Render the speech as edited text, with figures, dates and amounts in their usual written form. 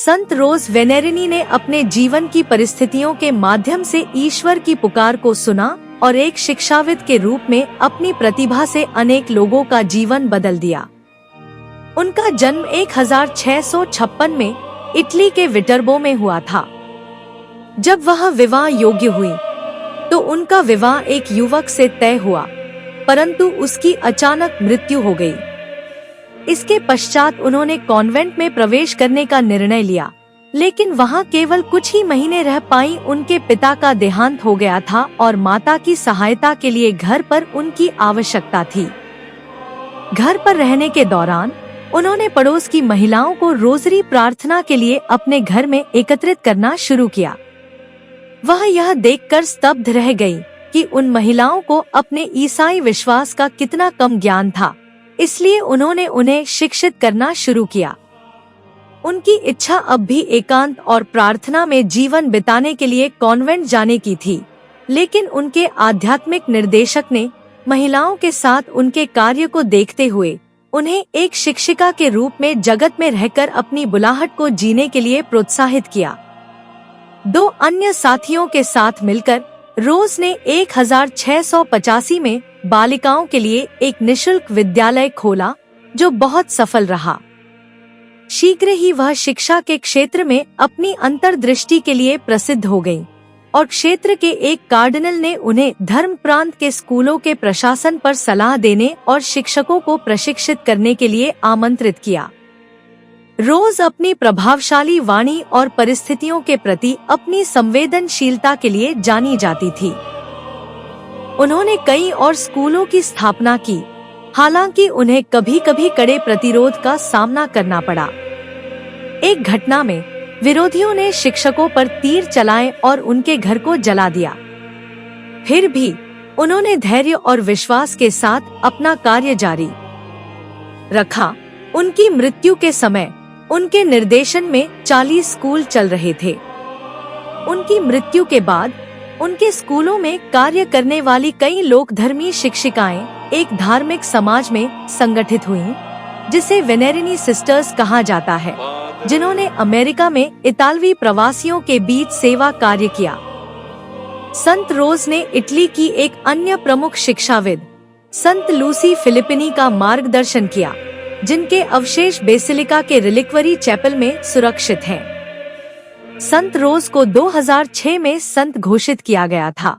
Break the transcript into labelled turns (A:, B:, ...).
A: संत रोज वेनेरिनी ने अपने जीवन की परिस्थितियों के माध्यम से ईश्वर की पुकार को सुना और एक शिक्षाविद के रूप में अपनी प्रतिभा से अनेक लोगों का जीवन बदल दिया। उनका जन्म 1656 में इटली के विटर्बो में हुआ था। जब वह विवाह योग्य हुई तो उनका विवाह एक युवक से तय हुआ, परंतु उसकी अचानक मृत्यु हो गई। इसके पश्चात उन्होंने कॉन्वेंट में प्रवेश करने का निर्णय लिया, लेकिन वहां केवल कुछ ही महीने रह पाई। उनके पिता का देहांत हो गया था और माता की सहायता के लिए घर पर उनकी आवश्यकता थी। घर पर रहने के दौरान उन्होंने पड़ोस की महिलाओं को रोजरी प्रार्थना के लिए अपने घर में एकत्रित करना शुरू किया। वह यह देखकर स्तब्ध रह गई कि उन महिलाओं को अपने ईसाई विश्वास का कितना कम ज्ञान था, इसलिए उन्होंने उन्हें शिक्षित करना शुरू किया। उनकी इच्छा अब भी एकांत और प्रार्थना में जीवन बिताने के लिए कॉन्वेंट जाने की थी, लेकिन उनके आध्यात्मिक निर्देशक ने महिलाओं के साथ उनके कार्य को देखते हुए उन्हें एक शिक्षिका के रूप में जगत में रहकर अपनी बुलाहट को जीने के लिए प्रोत्साहित किया। 2 अन्य साथियों के साथ मिलकर रोज ने 1685 में बालिकाओं के लिए एक निशुल्क विद्यालय खोला, जो बहुत सफल रहा। शीघ्र ही वह शिक्षा के क्षेत्र में अपनी अंतर्दृष्टि के लिए प्रसिद्ध हो गई और क्षेत्र के एक कार्डिनल ने उन्हें धर्म प्रांत के स्कूलों के प्रशासन पर सलाह देने और शिक्षकों को प्रशिक्षित करने के लिए आमंत्रित किया। रोज अपनी प्रभावशाली वाणी और परिस्थितियों के प्रति अपनी संवेदनशीलता के लिए जानी जाती थी। उन्होंने कई और स्कूलों की स्थापना की, हालांकि उन्हें कभी कभी कड़े प्रतिरोध का सामना करना पड़ा। एक घटना में विरोधियों ने शिक्षकों पर तीर चलाए और उनके घर को जला दिया। फिर भी उन्होंने धैर्य और विश्वास के साथ अपना कार्य जारी रखा। उनकी मृत्यु के समय उनके निर्देशन में 40 स्कूल चल रहे थे। उनकी मृत्यु के बाद उनके स्कूलों में कार्य करने वाली कई लोकधर्मी शिक्षिकाएं एक धार्मिक समाज में संगठित हुईं, जिसे वेनेरिनी सिस्टर्स कहा जाता है, जिन्होंने अमेरिका में इतालवी प्रवासियों के बीच सेवा कार्य किया। संत रोज ने इटली की एक अन्य प्रमुख शिक्षाविद संत लूसी फिलिपिनी का मार्गदर्शन किया, जिनके अवशेष बेसिलिका के रिलिक्वरी चैपल में सुरक्षित हैं। संत रोज को 2006 में संत घोषित किया गया था।